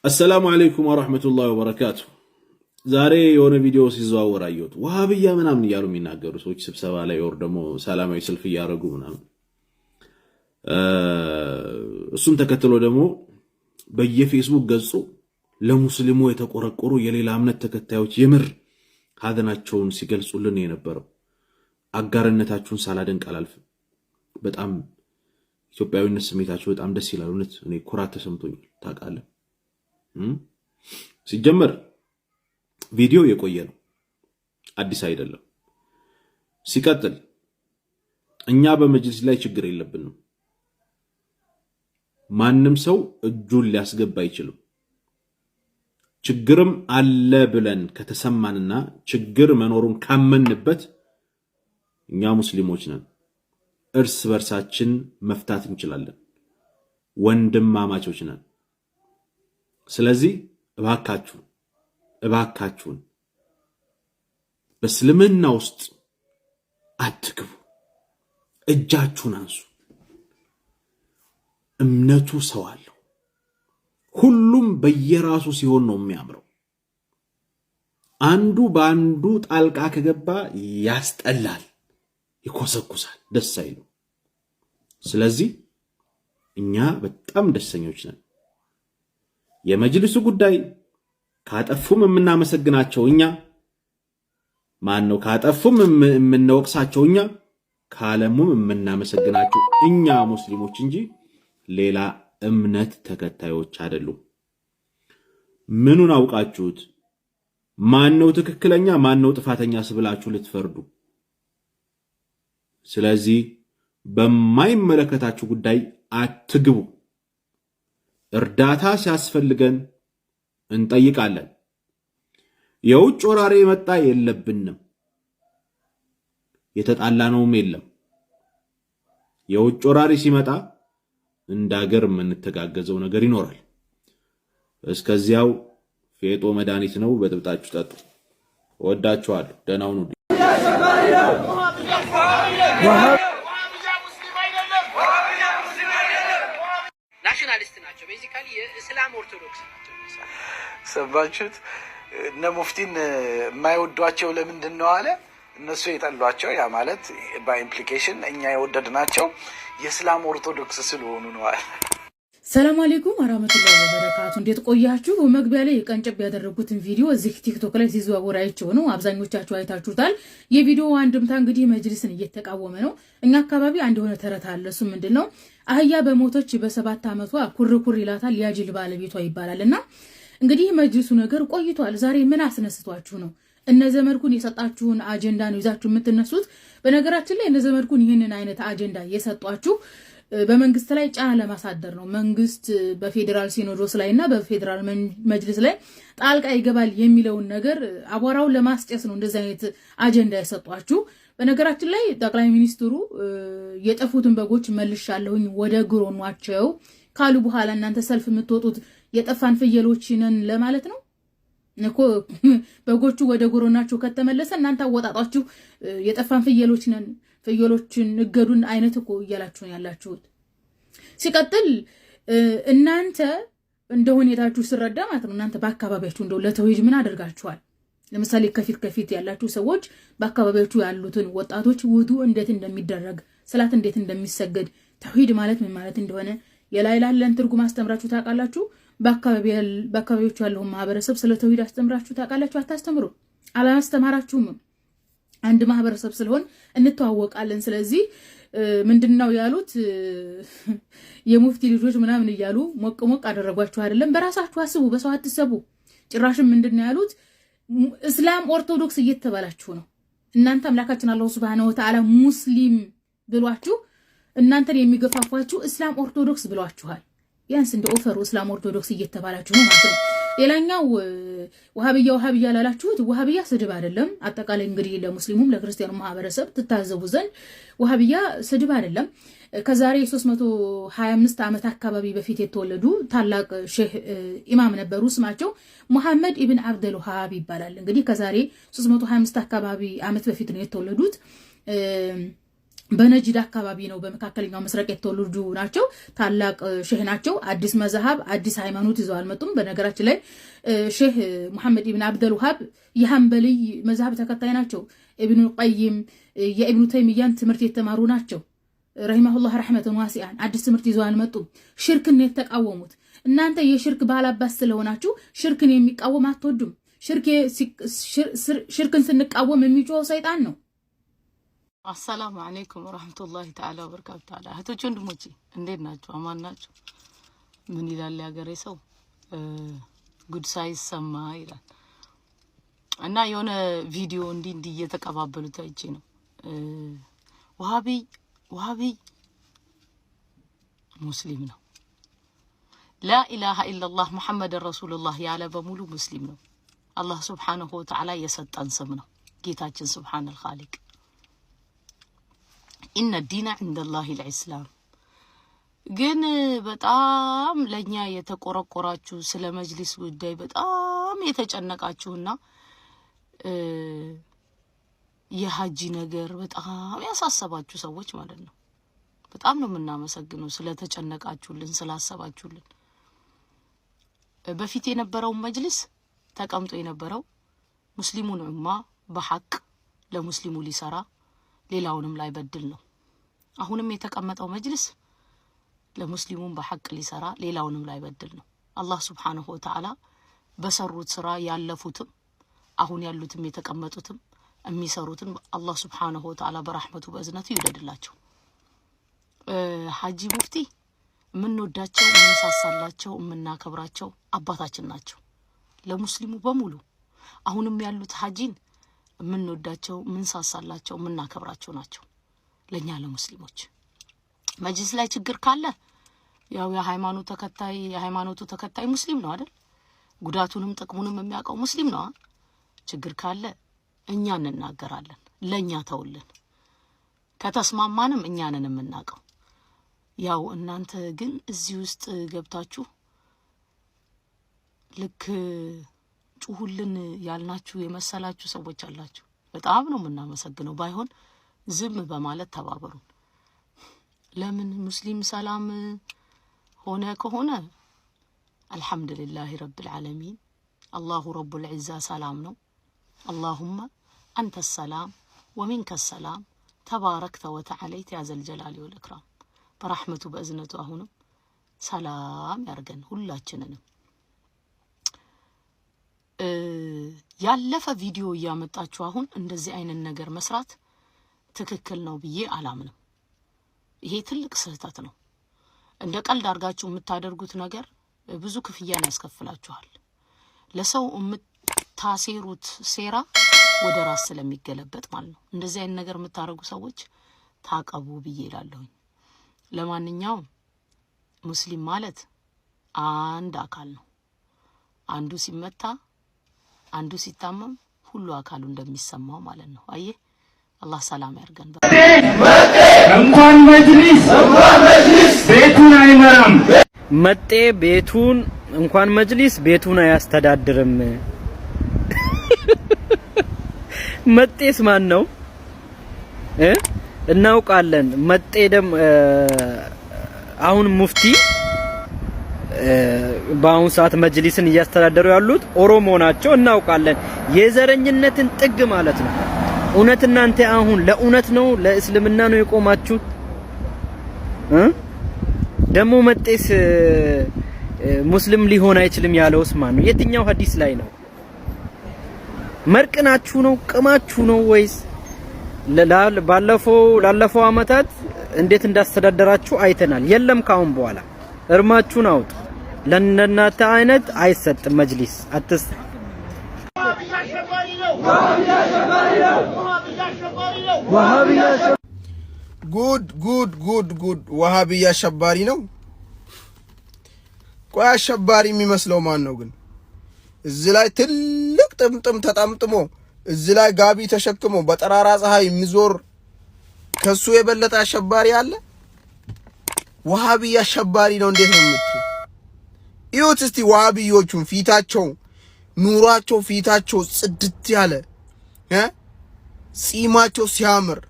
السلام عليكم ورحمة الله وبركاته ዛሬ የሆነ ቪዲዮ ሲዘዋወር አየሁት ወሃብያ ምናምን እያሉ የሚናገሩ ሰዎች ስብሰባ ላይ ወር ደግሞ ሰላማዊ ሰልፍ እያደረጉ ምናምን እሱን ተከትሎ ደግሞ በየፌስቡክ ገጹ ለሙስሊሙ የተቆረቆሩ የሌላ እምነት ተከታዮች የምር ሀዘናቸውን ሲገልጹልን የነበረው አጋርነታችሁን ሳላደንቅ አላልፍም። በጣም ኢትዮጵያዊነት ስሜታችሁ በጣም ደስ ይላል። እውነት እኔ ኩራት ተሰምቶኛል። ታውቃለህ ሲጀመር ቪዲዮ የቆየ ነው፣ አዲስ አይደለም። ሲቀጥል እኛ በመጅሊስ ላይ ችግር የለብንም። ማንም ሰው እጁን ሊያስገባ አይችልም። ችግርም አለ ብለን ከተሰማንና ችግር መኖሩን ካመንበት እኛ ሙስሊሞች ነን፣ እርስ በርሳችን መፍታት እንችላለን፣ ወንድማማቾች ነን። ስለዚህ እባካችሁን በእስልምና ውስጥ አትግቡ፣ እጃችሁን አንሱ። እምነቱ ሰው አለው። ሁሉም በየራሱ ሲሆን ነው የሚያምረው። አንዱ በአንዱ ጣልቃ ከገባ ያስጠላል፣ ይኮሰኩሳል፣ ደስ አይልም። ስለዚህ እኛ በጣም ደስተኞች ነን። የመጅልሱ ጉዳይ ካጠፉም የምናመሰግናቸው እኛ ካጠፉም የምንወቅሳቸው እኛ ካለሙም የምናመሰግናቸው እኛ ሙስሊሞች እንጂ ሌላ እምነት ተከታዮች አይደሉም። ምኑን አውቃችሁት ማነው ትክክለኛ ማነው ጥፋተኛ ስብላችሁ ልትፈርዱ? ስለዚህ በማይመለከታችሁ ጉዳይ አትግቡ። እርዳታ ሲያስፈልገን እንጠይቃለን። የውጭ ወራሪ መጣ የለብንም፣ የተጣላነውም የለም። የውጭ ወራሪ ሲመጣ እንዳገር የምንተጋገዘው ነገር ይኖራል። እስከዚያው ፌጦ መድኃኒት ነው፣ በጥብጣችሁ ጠጡ። ወዳችኋለሁ። ደህና ሁኑ። ናሽናሊስት ናቸው። ቤዚካሊ የእስላም ኦርቶዶክስ ናቸው። ሰባችሁት? እነ ሙፍቲን የማይወዷቸው ለምንድን ነው አለ? እነሱ የጠሏቸው ያ ማለት በኢምፕሊኬሽን እኛ የወደድናቸው የእስላም ኦርቶዶክስ ስለሆኑ ነው አለ። ሰላም አለይኩም ወራህመቱላሂ ወበረካቱ። እንዴት ቆያችሁ? መግቢያ ላይ ቀንጨብ ያደረጉትን ቪዲዮ እዚህ ቲክቶክ ላይ ሲዘዋወር አይቼው ነው። አብዛኞቻችሁ አይታችሁታል። የቪዲዮ አንድምታ እንግዲህ መጅሊስን እየተቃወመ ነው። እኛ አካባቢ አንድ የሆነ ተረት አለ። እሱ ምንድነው? አህያ በሞተች በ7 ዓመቷ ኩርኩር ይላታል ያጅል ባለቤቷ ይባላልና እንግዲህ መጅሊሱ ነገር ቆይቷል። ዛሬ ምን አስነስቷችሁ ነው? እነ ዘመድኩን የሰጣችሁን አጀንዳ ነው ይዛችሁ የምትነሱት። በነገራችን ላይ እነ ዘመድኩን ይህንን አይነት አጀንዳ የሰጧችሁ በመንግስት ላይ ጫና ለማሳደር ነው። መንግስት በፌዴራል ሲኖዶስ ላይ እና በፌዴራል መጅሊስ ላይ ጣልቃ ይገባል የሚለውን ነገር አቧራውን ለማስጨስ ነው እንደዚህ አይነት አጀንዳ የሰጧችሁ። በነገራችን ላይ ጠቅላይ ሚኒስትሩ የጠፉትን በጎች መልሻለሁኝ ወደ ግሮኗቸው ካሉ በኋላ እናንተ ሰልፍ የምትወጡት የጠፋን ፍየሎች ነን ለማለት ነው እኮ። በጎቹ ወደ ግሮናቸው ከተመለሰ እናንተ አወጣጣችሁ የጠፋን ፍየሎች ነን፣ ፍየሎችን እገዱን አይነት እኮ እያላችሁ ያላችሁት። ሲቀጥል እናንተ እንደ ሁኔታችሁ ስረዳ ማለት ነው እናንተ በአካባቢያችሁ እንደው ለተውሂድ ምን አደርጋችኋል? ለምሳሌ ከፊት ያላችሁ ሰዎች በአካባቢያችሁ ያሉትን ወጣቶች ውዱ እንዴት እንደሚደረግ፣ ሰላት እንዴት እንደሚሰገድ፣ ተውሂድ ማለት ምን ማለት እንደሆነ የላይላለን ትርጉም አስተምራችሁ ታውቃላችሁ? በአካባቢያችሁ ያለው ማህበረሰብ ስለ ተውሂድ አስተምራችሁ ታውቃላችሁ? አታስተምሩ፣ አላስተማራችሁም። አንድ ማህበረሰብ ስለሆን እንተዋወቃለን። ስለዚህ ምንድነው ያሉት የሙፍቲ ልጆች ምናምን እያሉ ሞቅ አደረጓችሁ አይደለም? በራሳችሁ አስቡ፣ በሰው አትሰቡ። ጭራሽም ምንድነው ያሉት እስላም ኦርቶዶክስ እየተባላችሁ ነው። እናንተ አምላካችን አላህ Subhanahu Wa Ta'ala ሙስሊም ብሏችሁ እናንተን የሚገፋፋችሁ እስላም ኦርቶዶክስ ብሏችኋል። ቢያንስ እንደ ኦፈሩ እስላም ኦርቶዶክስ እየተባላችሁ ነው ማለት ነው። ሌላኛው ወሃብያ ላላችሁት ወሃብያ ስድብ አይደለም። አጠቃላይ እንግዲህ ለሙስሊሙም ለክርስቲያኑ ማህበረሰብ ትታዘቡ ዘንድ ወሃብያ ስድብ አይደለም። ከዛሬ 325 ዓመት አካባቢ በፊት የተወለዱ ታላቅ ሼህ ኢማም ነበሩ። ስማቸው መሐመድ ኢብን አብዱል ወሃብ ይባላል። እንግዲህ ከዛሬ 325 አካባቢ ዓመት በፊት ነው የተወለዱት። በነጅድ አካባቢ ነው በመካከለኛው ምስራቅ የተወለዱ ናቸው ታላቅ ሼህ ናቸው አዲስ መዝሐብ አዲስ ሃይማኖት ይዘው አልመጡም በነገራችን ላይ ሼህ መሐመድ ኢብኑ አብዱል ወሃብ የሐንበሊ መዝሐብ ተከታይ ናቸው ኢብኑ ቀይም የኢብኑ ተይሚያን ትምህርት የተማሩ ናቸው ረሂመሁላህ ረህመቱን ዋሲአን አዲስ ትምህርት ይዘው አልመጡም ሽርክን የተቃወሙት እናንተ የሽርክ ባላባስ ስለሆናችሁ ሽርክን የሚቃወም አትወዱም ሽርክን ስንቃወም የሚጮህ ሰይጣን ነው አሰላሙ አለይኩም ወራህመቱላሂ ተዓላ ወበረካቱ ተዓላ እህቶች ወንድሞቼ እንዴት ናችሁ አማን ናችሁ ምን ይላል ያገሬ ሰው ጉድ ሳይሰማ ይላል እና የሆነ ቪዲዮ እንዲህ እየተቀባበሉት አይቼ ነው ወሃቢ ሙስሊም ነው لا إله إلا الله محمد رسول الله ያለ በሙሉ ሙስሊም ነው አላህ Subhanahu Wa Ta'ala የሰጠን ስም ነው ጌታችን Subhanahu الخالق إن الدين عند الله الإسلام ግን በጣም ለኛ የተቆረቆራችሁ ስለ መጅሊስ ጉዳይ በጣም የተጨነቃችሁና የሐጂ ነገር በጣም ያሳሰባችሁ ሰዎች ማለት ነው በጣም ነው የምናመሰግነው ስለተጨነቃችሁልን ስላሰባችሁልን በፊት የነበረው መጅሊስ ተቀምጦ የነበረው ሙስሊሙን ኡማ በሐቅ ለሙስሊሙ ሊሰራ ሌላውንም ላይ በድል ነው አሁንም የተቀመጠው መጅሊስ ለሙስሊሙን በሐቅ ሊሰራ ሌላውንም ላይ በድል ነው አላህ Subhanahu Wa Ta'ala በሰሩት ስራ ያለፉትም አሁን ያሉትም የተቀመጡትም የሚሰሩትን አላህ Subhanahu Wa Ta'ala በረህመቱ በእዝነቱ ይወደድላቸው ሐጂ ሙፍቲ ምንወዳቸው ምንሳሳላቸው ምናከብራቸው አባታችን ናቸው ለሙስሊሙ በሙሉ አሁንም ያሉት ሐጂን ምንወዳቸው ምንሳሳላቸው ምናከብራቸው ናቸው ለኛ ለሙስሊሞች መጅሊስ ላይ ችግር ካለ ያው የሃይማኖቱ ተከታይ ሙስሊም ነው አይደል ጉዳቱንም ጥቅሙንም የሚያውቀው ሙስሊም ነው ችግር ካለ እኛ እንናገራለን ለኛ ተውልን ከተስማማንም እኛንን የምናውቀው ያው እናንተ ግን እዚህ ውስጥ ገብታችሁ ልክ ጩሁልን ያልናችሁ የመሰላችሁ ሰዎች አላችሁ በጣም ነው የምናመሰግነው ባይሆን ዝም በማለት ተባበሩን ለምን ሙስሊም ሰላም ሆነ ከሆነ አልহামዱሊላሂ ረብል ዓለሚን አላሁ ረቡል ዒዛ ሰላም ነው اللهم انت السلام ومنك السلام تباركت وتعاليت يا ذا الجلال والاكرام برحمته باذنته አሁንም ሰላም ያርገን ሁላችንንም ያለፈ ቪዲዮ ያመጣችሁ አሁን እንደዚህ አይነት ነገር መስራት ትክክል ነው ብዬ አላምንም ይሄ ትልቅ ስህተት ነው እንደ ቀልድ አርጋችሁ የምታደርጉት ነገር ብዙ ክፍያን ያስከፍላችኋል ለሰው ታሴሩት ሴራ ወደ ራስ ስለሚገለበጥ ማለት ነው እንደዚህ አይነት ነገር የምታረጉ ሰዎች ታቀቡ ብዬ ይላልሁኝ ለማንኛውም ሙስሊም ማለት አንድ አካል ነው አንዱ ሲመታ አንዱ ሲታመም ሁሉ አካሉ እንደሚሰማው ማለት ነው አየ አላህ ሰላም ያርገን እንኳን መጅሊስ ቤቱን አይመራም መጤ ቤቱን እንኳን መጅሊስ ቤቱን አያስተዳድርም መጤስ ማን ነው እናውቃለን መጤ ደም አሁን ሙፍቲ በአሁን ሰዓት መጅሊስን እያስተዳደሩ ያሉት ኦሮሞ ናቸው እናውቃለን የዘረኝነትን ጥግ ማለት ነው እውነት እናንተ አሁን ለኡነት ነው ለእስልምና ነው የቆማችሁት ደሞ መጤስ ሙስሊም ሊሆን አይችልም ያለውስ ማን ነው የትኛው ሐዲስ ላይ ነው መርቅናችሁ ነው ቅማችሁ ነው ወይስ ላለፈው አመታት እንዴት እንዳስተዳደራችሁ አይተናል የለም ካሁን በኋላ እርማችሁን አውጡ ለነናተ አይነት አይሰጥም መጅሊስ አትስ ጉድ ወሃቢያ አሸባሪ ነው ቆይ አሸባሪ የሚመስለው ማን ነው ግን እዚህ ላይ ትልቅ ጥምጥም ተጣምጥሞ እዚህ ላይ ጋቢ ተሸክሞ በጠራራ ፀሐይ የሚዞር ከሱ የበለጠ አሸባሪ አለ ወሃቢያ አሸባሪ ነው እንዴት ነው የምትሉ ይሁት እስቲ ወሃቢዮቹን ፊታቸው ኑራቸው ፊታቸው ጽድት ያለ ጺማቸው ሲያምር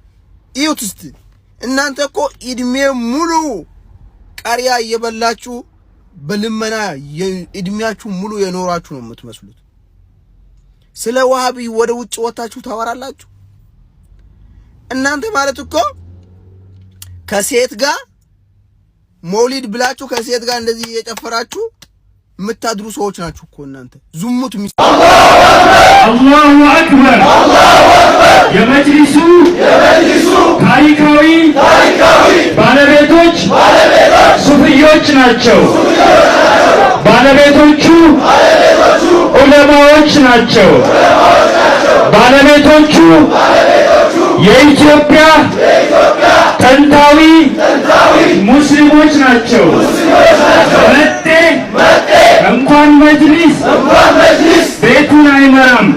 ይሁት እስቲ እናንተ እኮ እድሜ ሙሉ ቃሪያ እየበላችሁ በልመና እድሜያችሁ ሙሉ የኖራችሁ ነው የምትመስሉት። ስለ ወሃቢ ወደ ውጭ ወጣችሁ ታወራላችሁ። እናንተ ማለት እኮ ከሴት ጋር ሞሊድ ብላችሁ ከሴት ጋር እንደዚህ እየጨፈራችሁ የምታድሩ ሰዎች ናችሁ እኮ እናንተ ዝሙት አላሁ አክበር የመጅሊሱ ታሪካዊ ባለቤቶች ሱፍዮች ናቸው። ባለቤቶቹ ዑለማዎች ናቸው። ባለቤቶቹ የኢትዮጵያ ጥንታዊ ሙስሊሞች ናቸው። እንኳን መጅሊስ ቤቱን አይመራም።